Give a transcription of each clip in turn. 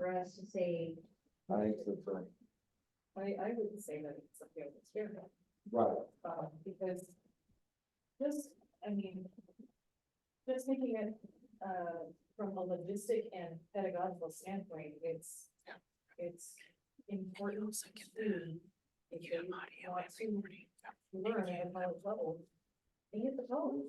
for us to say, I prefer, I wouldn't say that it's something that's here, right, because just, I mean, just thinking it, from a logistic and pedagogical standpoint, it's important to, if you want to learn at a college level, be at the college.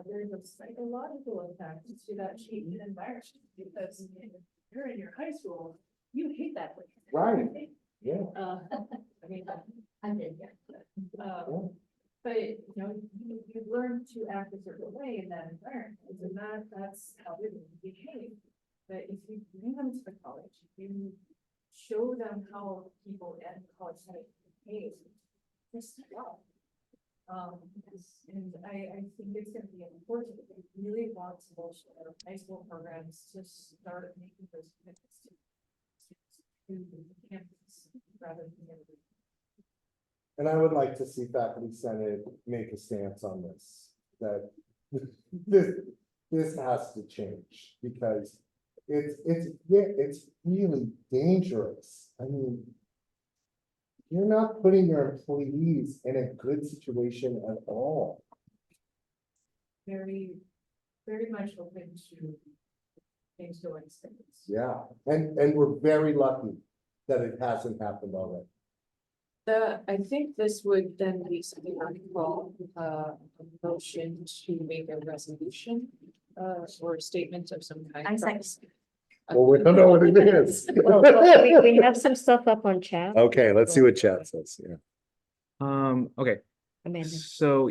There's a psychological impact to that changing environment, because if you're in your high school, you hate that place. Right. yeah. I mean, I did, yeah. but, you know, you learn to act a certain way in that environment, and that's how it behave. But if you bring them to the college, you show them how people at college setting behave, just well. And I think it's gonna be important, if we really want to launch our high school programs to start making those commitments to the campus rather than every. And I would like to see faculty senate make a stance on this, that this has to change, because it's really dangerous. I mean, you're not putting your employees in a good situation at all. Very, very much open to things going smooth. Yeah, and we're very lucky that it hasn't happened already. I think this would then be something I would call a motion to make a resolution, or a statement of some kind. I second. Well, we don't know what it is. We have some stuff up on chat. Okay, let's see what chat says, yeah. Okay, Amanda. so,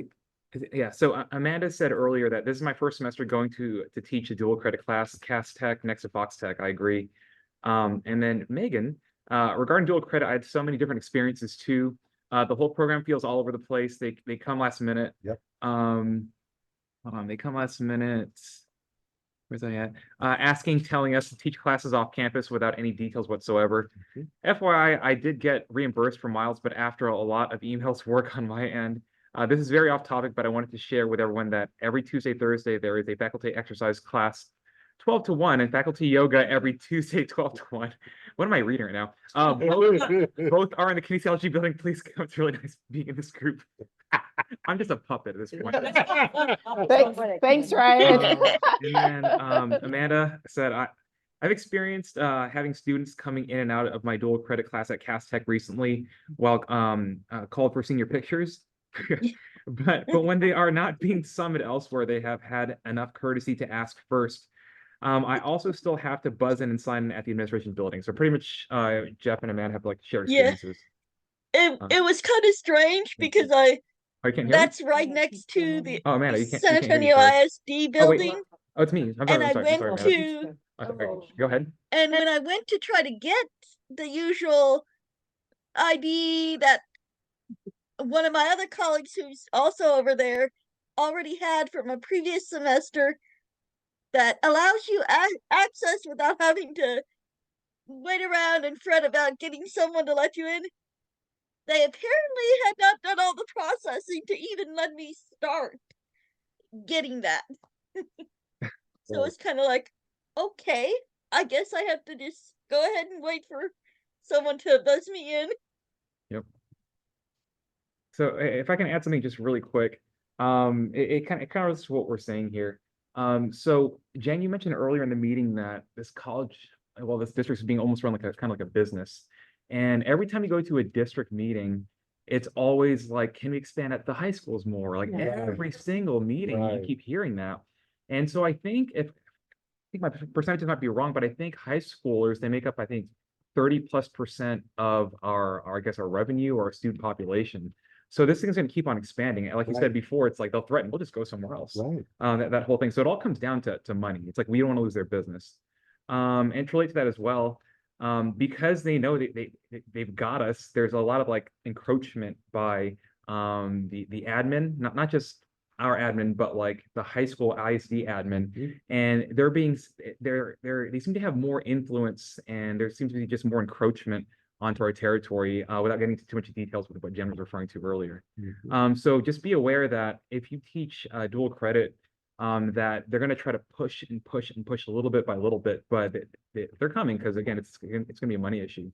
yeah, so Amanda said earlier that this is my first semester going to teach a dual credit class, Cass Tech next to Fox Tech. I agree. And then Megan, regarding dual credit, I had so many different experiences too. The whole program feels all over the place. They come last minute. Yep. Hold on, they come last minute. Where's that at? Asking, telling us to teach classes off campus without any details whatsoever. FYI, I did get reimbursed for miles, but after a lot of emails work on my end. This is very off topic, but I wanted to share with everyone that every Tuesday, Thursday, there is a faculty exercise class 12 to 1 and faculty yoga every Tuesday, 12 to 1. What am I reading right now? Both are in the kinesiology building. Please come. It's really nice being in this group. I'm just a puppet at this point. Thanks, Ryan. And then Amanda said, I've experienced having students coming in and out of my dual credit class at Cass Tech recently while called for senior pictures. but when they are not being summoned elsewhere, they have had enough courtesy to ask first. I also still have to buzz in and sign in at the administration building. So pretty much Jeff and Amanda have like shared Yeah. experiences. It was kind of strange because Oh, you can't hear me? that's right next to the Oh, Amanda, you can't San hear me, Antonio sorry. ISD Oh, wait. building. Oh, it's me. I'm And I sorry, went Amanda. to, Okay, go ahead. and when I went to try to get the usual ID that one of my other colleagues who's also over there already had from a previous semester that allows you access without having to wait around and fret about getting someone to let you in. They apparently had not done all the processing to even let me start getting that. So it's kind of like, okay, I guess I have to just go ahead and wait for someone to buzz me in. Yep. So if I can add something just really quick, it kind of is what we're saying here. So Jen, you mentioned earlier in the meeting that this college, well, this district is being almost run like a kind of like a business. And every time you go to a district meeting, it's always like, can we expand at the high schools more? Like Yeah. every single meeting, you Right. keep hearing that. And so I think my percentages might be wrong, but I think high schoolers, they make up, I think, 30+% of our I guess our revenue or our student population. So this thing's going to keep on expanding. And like you Right. said before, it's like they'll threaten, we'll just go somewhere else. Right. That whole thing. So it all comes down to money. It's like we don't want to lose their business. And to relate to that as well, because they know they've got us, there's a lot of like encroachment by the admin, not just our admin, but like the high school ISD admin, and they seem to have more influence, and there seems to be just more encroachment onto our territory without getting into too much details with what Jen was referring to earlier. So just be aware that if you teach dual credit, that they're gonna try to push and push and push a little bit by little bit, but they're coming, because again, it's gonna be a money issue.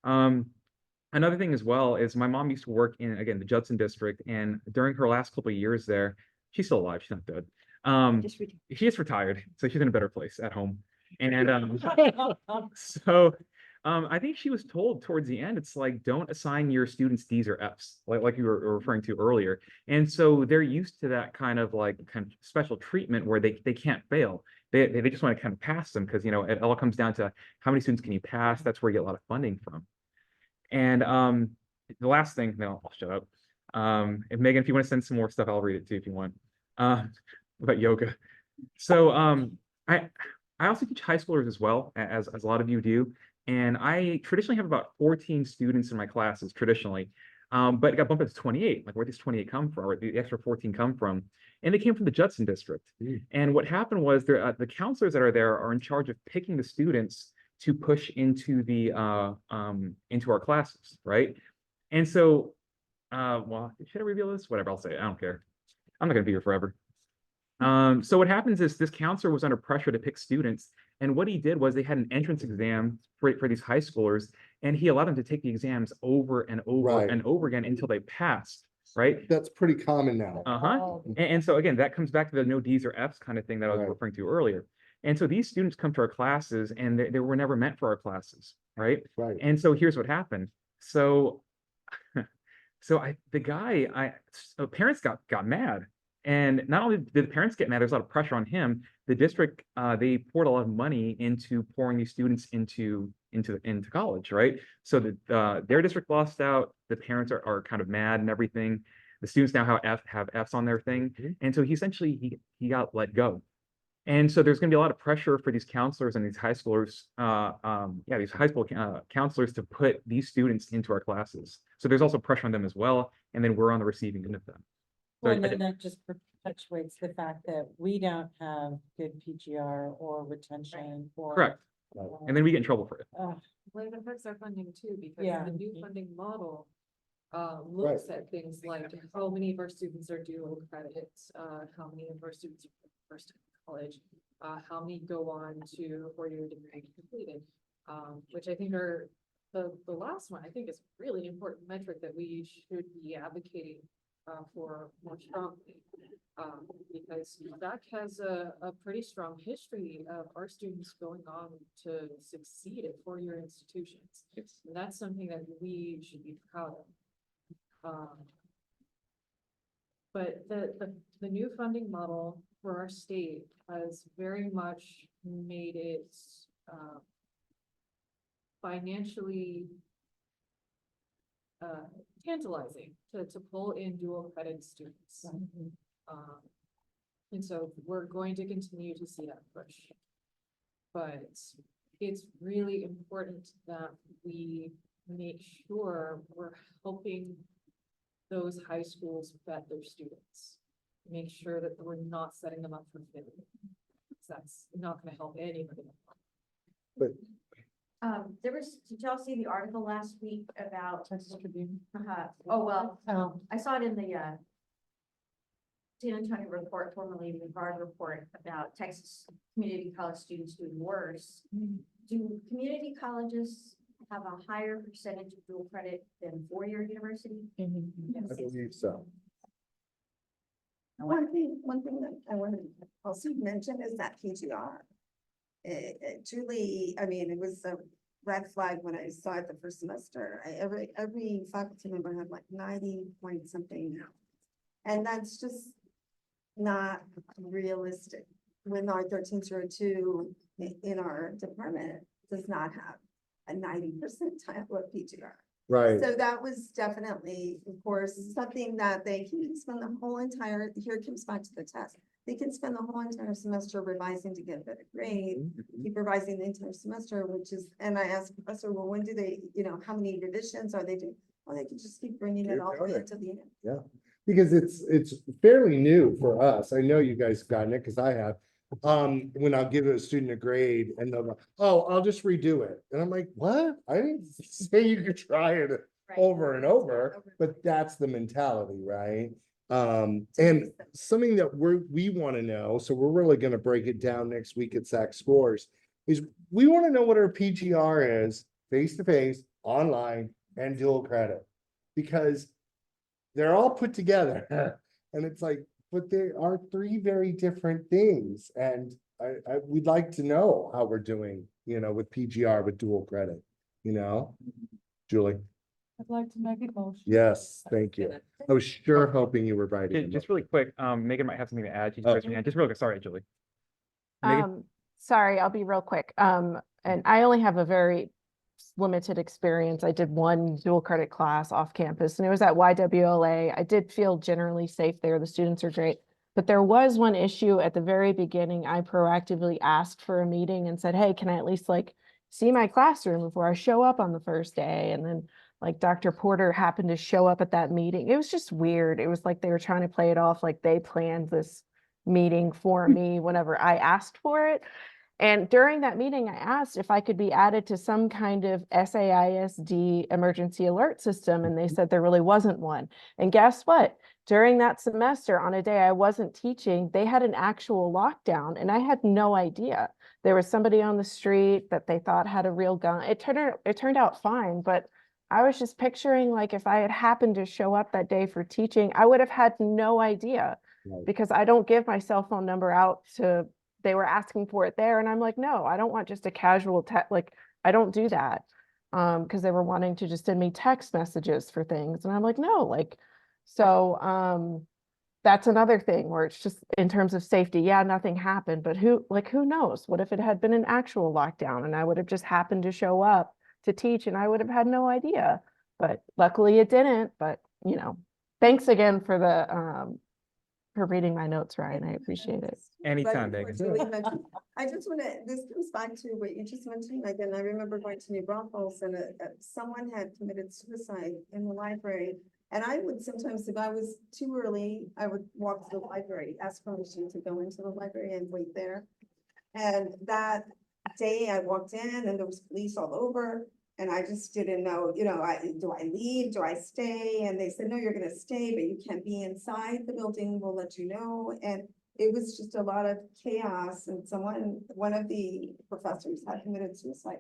Another thing as well is my mom used to work in, again, the Judson district, and during her last couple of years there, she's still alive, she's not dead. Just read- She is retired, so she's in a better place at home. And so I think she was told towards the end, it's like, don't assign your students D's or F's, like you were referring to earlier. And so they're used to that kind of special treatment where they can't fail. They just want to kind of pass them, because it all comes down to how many students can you pass. That's where you get a lot of funding from. And the last thing, no, I'll shut up. And Megan, if you want to send some more stuff, I'll read it too if you want. About yoga. So I also teach high schoolers as well, as a lot of you do. And I traditionally have about 14 students in my classes traditionally. But it got bumped up to 28. Like, where does 28 come from, or the extra 14 come from? And they came from the Judson district. And what happened was the counselors that are there are in charge of picking the students to push into into our classes, right? And so, well, should I reveal this? Whatever, I'll say it. I don't care. I'm not gonna be here forever. So what happens is this counselor was under pressure to pick students, and what he did was they had an entrance exam for these high schoolers, and he allowed them to take the exams over and over Right. and over again until they passed, right? That's pretty common now. Uh-huh. And so again, that comes back to the no D's or F's kind of thing that I was Right. referring to earlier. And so these students come to our classes, and they were never meant for our classes, right? Right. And so here's what happened. So parents got mad. And not only did the parents get mad, there's a lot of pressure on him. The district, they poured a lot of money into pouring these students into college, right? So their district lost out. The parents are kind of mad and everything. The students now have F's on their thing, and so he got let go. And so there's going to be a lot of pressure for these counselors and these high schoolers, these high school counselors to put these students into our classes. So there's also pressure on them as well, and then we're on the receiving end of them. So Well, then that just perpetuates the fact that we don't have good PGR or retention or. Correct. And then we get in trouble for it. Ugh, Well, it affects our funding too, because Yeah. the new funding model looks at things like how many of our students are dual credits, how many of our students are first in college, how many go on to a four-year degree completed, which I think are the last one, I think is really important metric that we should be advocating for more strongly. Because USAC has a pretty strong history of our students going on to succeed at four-year institutions. And that's something that we should be proud of. But the new funding model for our state has very much made it financially tantalizing to pull in dual credit students. And so we're going to continue to see that push. But it's really important that we make sure we're helping those high schools vet their students. Make sure that we're not setting them up for failure. That's not gonna help anybody. There was, did y'all see the article last week about? Texas Tribune. Oh, well, Oh, I saw it in the, San Antonio report, formerly the Guard report, about Texas community college students doing worse. Do community colleges have a higher percentage of dual credit than four-year university? I believe so. One thing that I wanted to also mention is that PGR. It truly, I mean, it was a red flag when I saw it the first semester. Every faculty member had like 90 point something. And that's just not realistic. When our 1302 in our department does not have a 90% type of PGR. Right. So that was definitely, of course, something that they can spend the whole entire, here it comes back to the test. They can spend the whole entire semester revising to get a better grade, keep revising the entire semester, which is, and I asked the professor, well, when do they, how many revisions are they doing? Well, they can just keep bringing it Keep all the doing way it. to the end. Because it's fairly new for us. I know you guys have gotten it because I have. When I'll give a student a grade and they'll go, oh, I'll just redo it. And I'm like, what? I didn't say you could try it Right. over and over, but that's the mentality, right? And something that we want to know, so we're really gonna break it down next week at SAC Scores, is we want to know what our PGR is, face-to-face, online, and dual credit. Because they're all put together, and it's like, but they are three very different things, and we'd like to know how we're doing, with PGR, with dual credit, Julie? I'd like to make a motion. Yes, thank you. I was sure hoping you were writing. Just really quick, Megan might have something to add. She's raised her hand. Just real quick. Sorry, Julie. Megan? Sorry, I'll be real quick. And I only have a very limited experience. I did one dual credit class off campus and it was at YWLA. I did feel generally safe there. The students are great. But there was one issue at the very beginning. I proactively asked for a meeting and said, hey, can I at least see my classroom before I show up on the first day? And then Dr. Porter happened to show up at that meeting. It was just weird. It was like they were trying to play it off like they planned this meeting for me whenever I asked for it. And during that meeting, I asked if I could be added to some kind of SAISD emergency alert system, and they said there really wasn't one. And guess what? During that semester, on a day I wasn't teaching, they had an actual lockdown, and I had no idea. There was somebody on the street that they thought had a real gun. It turned out fine, but I was just picturing if I had happened to show up that day for teaching, I would have had no idea. Right. Because I don't give my cell phone number out to, they were asking for it there. And I'm like, no, I don't want just a casual text. I don't do that. Because they were wanting to just send me text messages for things. And I'm like, no, so that's another thing where it's just in terms of safety. Yeah, nothing happened, but who knows? What if it had been an actual lockdown and I would have just happened to show up to teach and I would have had no idea, but luckily it didn't. But thanks again for for reading my notes, Ryan. I appreciate it. Anytime, Right before Megan. Julie mentioned- I just want to, this comes back to what you just mentioned, Megan. I remember going to New Braunfels and someone had committed suicide in the library. And I would sometimes, if I was too early, I would walk to the library, ask permission to go into the library and wait there. And that day I walked in and there was police all over. And I just didn't know, do I leave? Do I stay? And they said, no, you're gonna stay, but you can't be inside the building. We'll let you know. And it was just a lot of chaos. And one of the professors had committed suicide.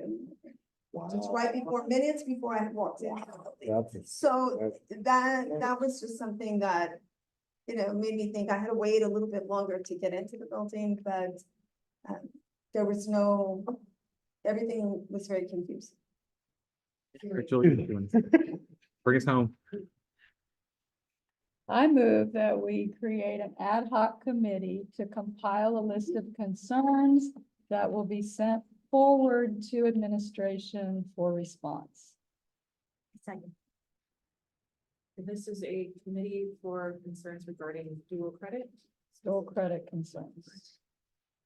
Just right before, minutes before I had walked in. So that was just something that, made me think I had to wait a little bit longer to get into the building, but there was everything was very confusing. Julie, bring us home. I move that we create an ad hoc committee to compile a list of concerns that will be sent forward to administration for response. Second. This is a committee for concerns regarding dual credit. Dual credit concerns.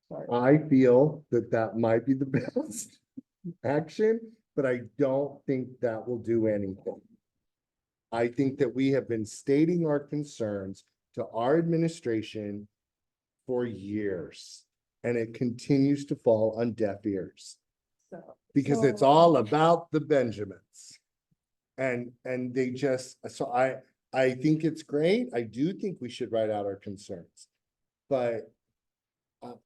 Sorry. I feel that might be the best action, but I don't think that will do anything. I think that we have been stating our concerns to our administration for years, and it continues to fall on deaf ears. Because it's all about the Benjamins. And they just, so I think it's great. I do think we should write out our concerns. But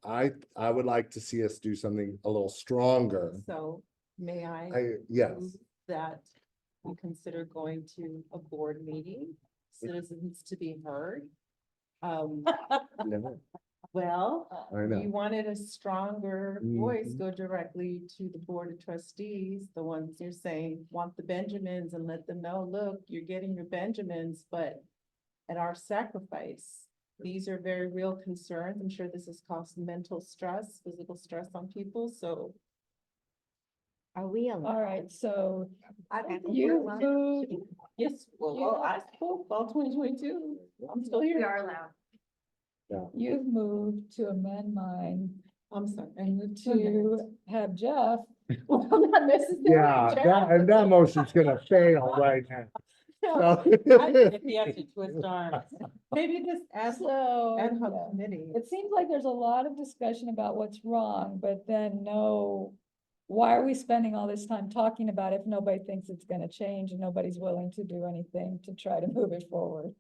I would like to see us do something a little stronger. So may I? Yes. move that we consider going to a board meeting, citizens to be heard. No, Well, I know. you wanted a stronger voice, Mhm. go directly to the board of trustees, the ones you're saying want the Benjamins, and let them know, look, you're getting your Benjamins, but at our sacrifice. These are very real concerns. I'm sure this has caused mental stress, physical stress on people, so. Are we All right, so I don't think you we're allowed to- moved, Yes, well, I spoke all 2022. I'm still We here. are allowed. you've moved to amend mine I'm sorry. and to have Jeff. Well, not necessarily. Yeah, that motion's gonna fail right now. If he actually twist arms. Maybe just ask So, ad hoc yeah. committee. It seems like there's a lot of discussion about what's wrong, but then why are we spending all this time talking about it if nobody thinks it's gonna change and nobody's willing to do anything to try to move it forward?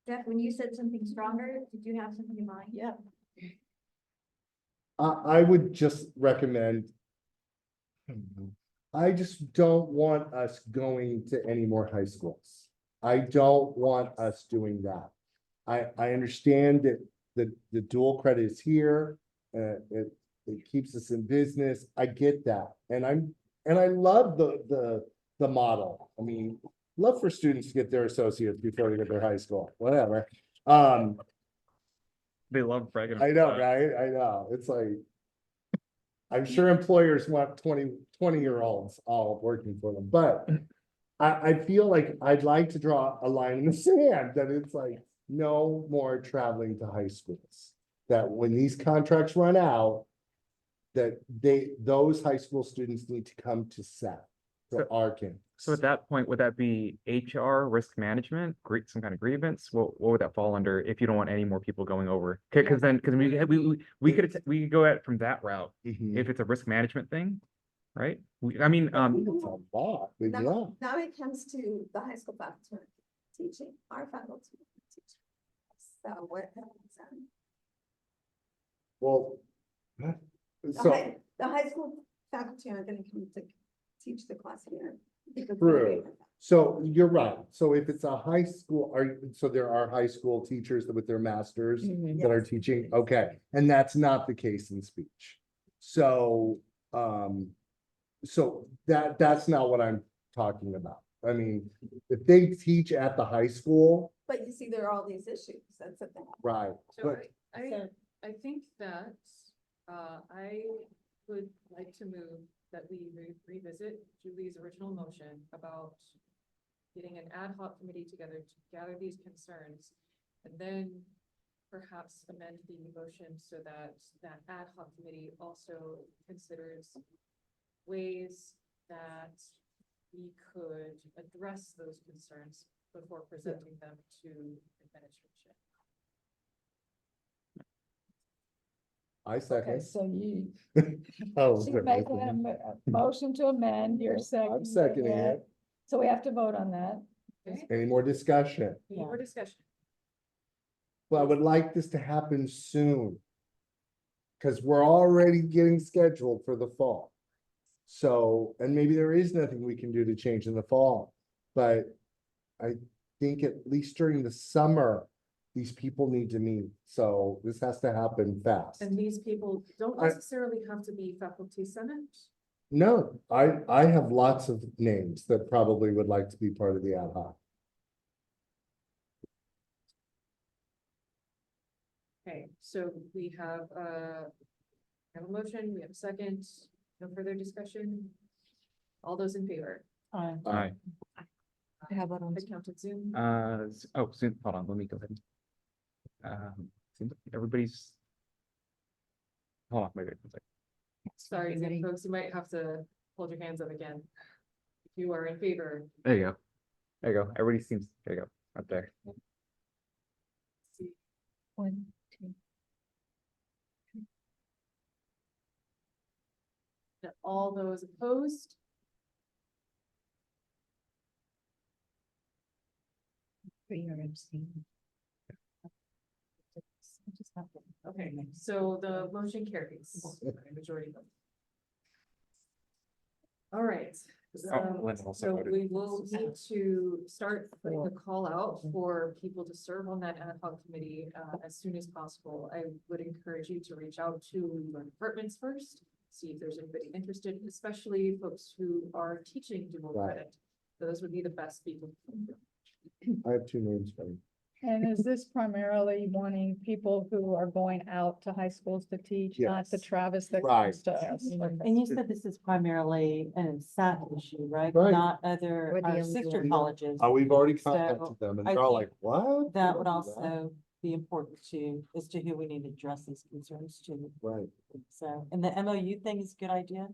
Jeff, when you said something stronger, did you have something in mind? Yeah. I would just recommend. I just don't want us going to any more high schools. I don't want us doing that. I understand that the dual credit is here, it keeps us in business. I get that. And I love the model. I mean, love for students to get their associates before they get their high school, whatever. They love bragging. I know, about that. right? I know. It's like. I'm sure employers want 20-year-olds all working for them, but I feel like I'd like to draw a line in the sand that it's like no more traveling to high schools. That when these contracts run out, that those high school students need to come to SET, to our campus. So at that point, would that be HR, risk management, some kind of grievance? What would that fall under if you don't want any more people going over? Because we could go at it from that route Mhm. if it's a risk management thing, right? I think it's a lot, but yeah. Now it comes to the high school faculty teaching, our faculty teaching. So what happens then? Well. The So, high school faculty are gonna come to teach the class here. because True. So you're right. So if it's a high school, so there are high school teachers with their masters that are Yes. teaching, okay, and that's not the case in speech. So, so that's not what I'm talking about. I mean, if they teach at the high school, But you see, there are all these issues, that's the thing. right, So but I think that, I would like to move that we revisit Julie's original motion about getting an ad hoc committee together to gather these concerns, and then perhaps amend the motion so that that ad hoc committee also considers ways that we could address those concerns before presenting them to administration. I Okay, second. so you, Oh, she's sorry. making a motion to amend, you're seconding I'm seconding it. So we have to vote on that. Okay, Any more discussion? any more discussion? Well, I would like this to happen soon. Cause we're already getting scheduled for the fall. So, and maybe there is nothing we can do to change in the fall, but I think at least during the summer, these people need to meet, so this has to happen fast. And these people don't I- necessarily have to be faculty senate. No, I have lots of names that probably would like to be part of the ad hoc. Okay, so we have a motion, we have a second, no further discussion. All those in favor? Aye. How about on the count of Zoom? Soon, hold on, let me go ahead. Seems like everybody's. Hold on, wait, one second. Sorry, Zoom folks, you might have to hold your hands up again. If you are in favor. There you go. There you go. Everybody seems, there you go, up there. See, 1, 2. that all those opposed? Okay, so the motion carries. Majority vote. All right. Linda also So voted. we will need to start putting a call out for people to serve on that ad hoc committee as soon as possible. I would encourage you to reach out to your departments first, see if there's anybody interested, especially folks who are teaching dual Right. credit. Those would be the best people. I have two names for you. And is this primarily wanting people who are going out to high schools to teach, not the Yes. Travis that Right. comes to us? Okay. And you said this is primarily an SAT issue, right? Right. Not other, Or the our sister MBA. colleges. Oh, we've already So, contacted them and I they're all think like, what? That We would don't do also be important to, as to who we need to address these concerns to. Right. So, and the MOU thing is a good idea.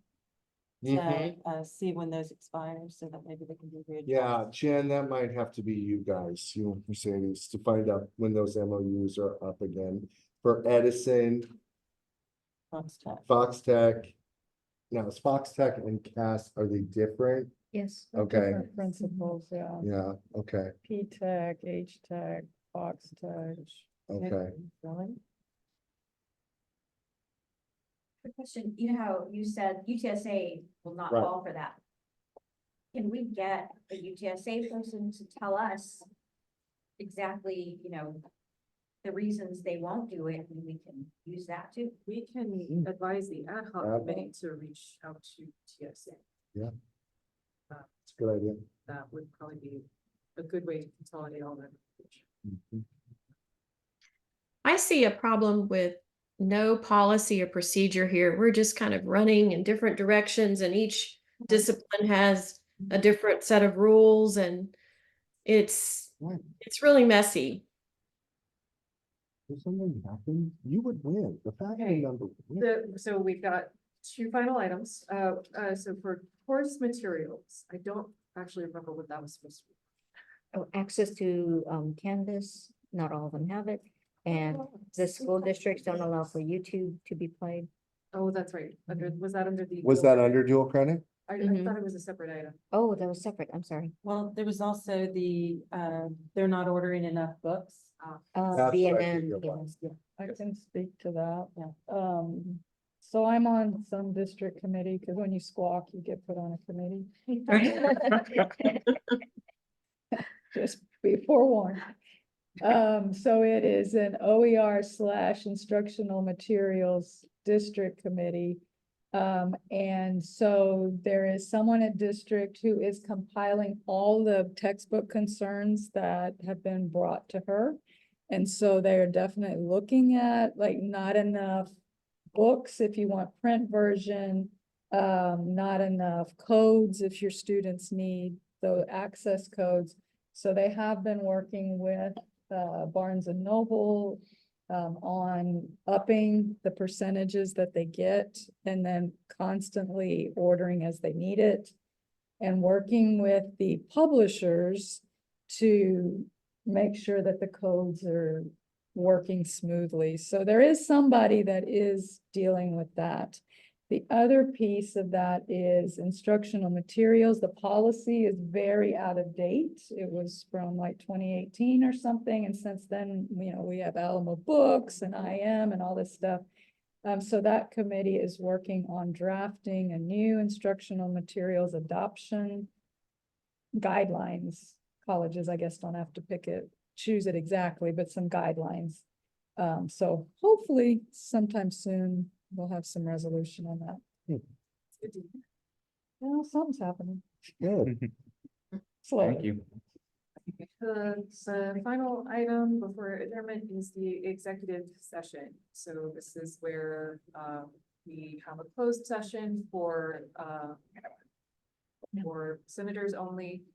Mhm. So, see when those expire so that maybe they can be readdressed. Yeah, Jen, that might have to be you guys, you and Mercedes, to find out when those MOUs are up again. For Edison, Fox Tech. Fox Tech. Now, is Fox Tech and Cass, are they different? Yes. Okay, Different principles, yeah. yeah, okay. P-Tech, H-Tech, Fox Touch. Okay, Really? Quick question, you know how you said UTSA will not Right. fall for that? Can we get a UTSA person to tell us exactly, the reasons they won't do it, and we can use that too? We can advise the ad hoc Ad committee to reach out to TSA. it's a good idea. That would probably be a good way to consolidate all that. information. I see a problem with no policy or procedure here. We're just kind of running in different directions and each discipline has a different set of rules and it's Right. it's really messy. If something happened, you would win. The faculty Okay. member would win. So we've got two final items. So for course materials, I don't actually remember what that was supposed to be. Oh, access to Canvas, not all of them have it, and the school districts don't allow for YouTube to be played. Oh, that's right. Was that under the? Was that under dual credit? I Mhm. thought it was a separate item. Oh, that was separate, I'm sorry. Well, there was also they're not ordering enough books. That's what I BNN, think it was. yes. I can speak to that. Yeah. So I'm on some district committee, because when you squawk, you get put on a committee. Just be forewarned. So it is an OER/instructional materials district committee. And so there is someone at district who is compiling all the textbook concerns that have been brought to her. And so they are definitely looking at like not enough books if you want print version, not enough codes if your students need the access codes. So they have been working with Barnes and Noble on upping the percentages that they get and then constantly ordering as they need it. And working with the publishers to make sure that the codes are working smoothly. So there is somebody that is dealing with that. The other piece of that is instructional materials. The policy is very out of date. It was from like 2018 or something. And since then, we have Alamo Books and IM and all this stuff. So that committee is working on drafting a new instructional materials adoption guidelines. Colleges, I guess, don't have to choose it exactly, but some guidelines. So hopefully sometime soon, we'll have some resolution on that. Good to hear. Something's happening. Good. Slowly. Thank you. The final item before adjournment is the executive session. So this is where we have a closed session for senators only.